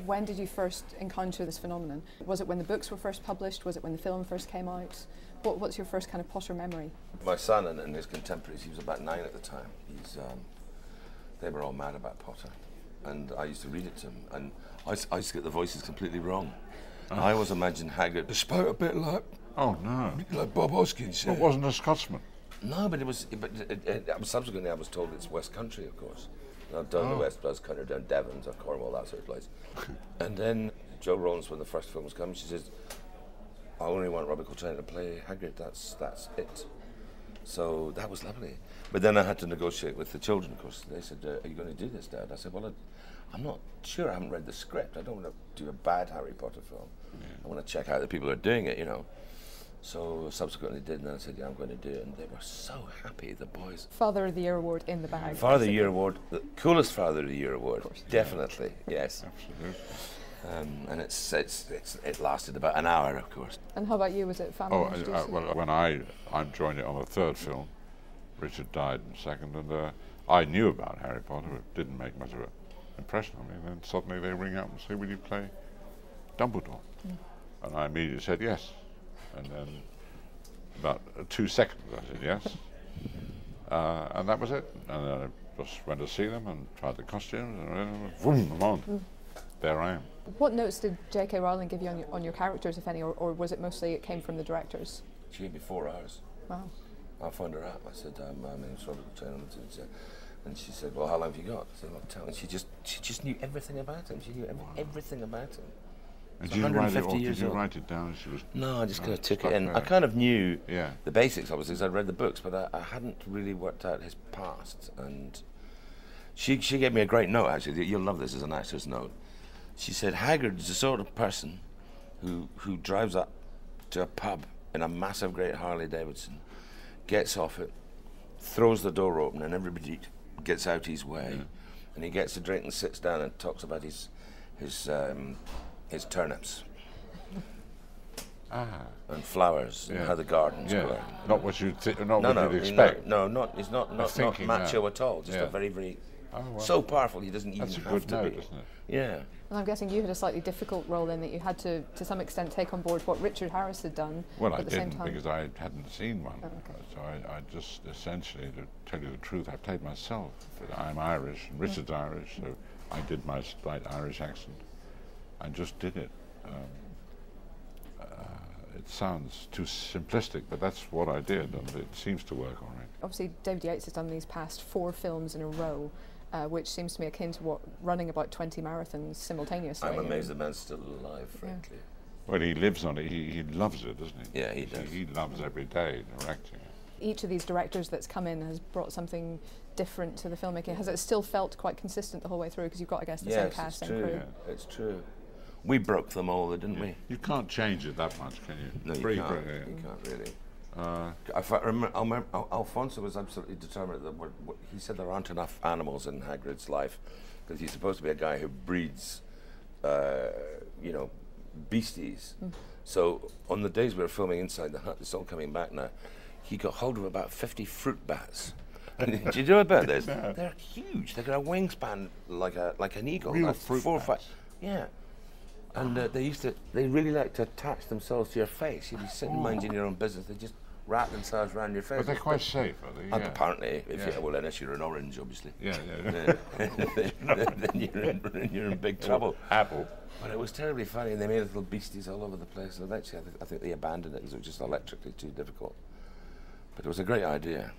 When did you first encounter this phenomenon? Was it when the books were first published? Was it when the film first came out? What's your first kind of Potter memory? My son and his contemporaries, he was about 9 at the time, they were all mad about Potter. And I used to read it to him, and I used to get the voices completely wrong. Oh. I always imagined Hagrid spoke a bit like... Oh, no. Like Bob Hoskins. It wasn't a Scotsman. No, but it was... subsequently, I was told it's West Country, of course. Not down the West Country, down Devon or Cornwall, that sort of place. And then Jo Rowlands, when the first film was coming, she says, I only want Robbie Coltrane to play Hagrid, that's it. So that was lovely. But then I had to negotiate with the children, of course. They said, are you going to do this, Dad? I said, well, I'm not sure, I haven't read the script. I don't want to do a bad Harry Potter film. Yeah. I want to check out the people who are doing it, you know. So subsequently did, and then I said, yeah, I'm going to do it. And they were so happy, the boys. Father of the Year award in the bag. Father of the Year award, the coolest Father of the Year award, definitely, yes. Absolutely. And it lasted about an hour, of course. And how about you? Was it family? Well, when I joined it on the third film, Richard died in the second, and I knew about Harry Potter, but didn't make much of an impression on me. And then suddenly they ring up and say, will you play Dumbledore? And I immediately said yes. And then about 2 seconds I said yes. And that was it. And then I just went to see them and tried the costumes, and boom, I'm on. There I am. What notes did J.K. Rowling give you on your characters, if any, or was it mostly it came from the directors? She gave me 4 hours. Wow. I phoned her up. I said, my name's Robbie Coltrane. And she said, well, how long have you got? I said, well, tell. And she just knew everything about him. She knew everything about him. And did you write it down? She was no, I just kind of took it in. I kind of knew the basics, obviously, because I'd read the books, but I hadn't really worked out his past. And she gave me a great note, actually. You'll love this as an actor's note. She said, Hagrid's the sort of person who drives up to a pub in a massive great Harley Davidson, gets off it, throws the door open, and everybody gets out his way. And he gets a drink and sits down and talks about his turnips and flowers and how the gardens grow. Not what you'd expect. No, he's not macho at all. Just a very, very so powerful. He doesn't even have to be. Isn't it? Yeah. And I'm guessing you had a slightly difficult role in that you had to some extent, take on board what Richard Harris had done. Well, at the same time. Because I hadn't seen one. Oh, okay. So I just essentially, to tell you the truth, I played myself. I'm Irish and Richard's Irish, so I did my slight Irish accent. I just did it. It sounds too simplistic, but that's what I did, and it seems to work all right. Obviously, David Yates has done these past 4 films in a row, which seems to me akin to running about 20 marathons simultaneously. I'm amazed the man's still alive, frankly. Well, he lives on it. He loves it, doesn't he? Yeah, he does. He loves every day directing it. Each of these directors that's come in has brought something different to the filmmaking. Has it still felt quite consistent the whole way through? Because you've got, I guess, the same cast and crew. Yeah, it's true. We broke them all, didn't we? You can't change it that much, can you? No, you can't. You can't really. I remember Alfonso was absolutely determined that he said there aren't enough animals in Hagrid's life because he's supposed to be a guy who breeds, beasties. So on the days we were filming inside the hut, it's all coming back now, he got hold of about 50 fruit bats. And did you know about this? No. They're huge. They've got a wingspan like an eagle. Real fruit 4 or 5. Yeah. And they really like to attach themselves to your face. You'd be sitting minding your own business, they just wrap themselves around your face. But they're quite safe, are they? And apparently, unless you're an orange, obviously. Yeah. then you're in big trouble. Apple. But it was terribly funny, and they made little beasties all over the place. And eventually, I think they abandoned it because it was just electrically too difficult. But it was a great idea.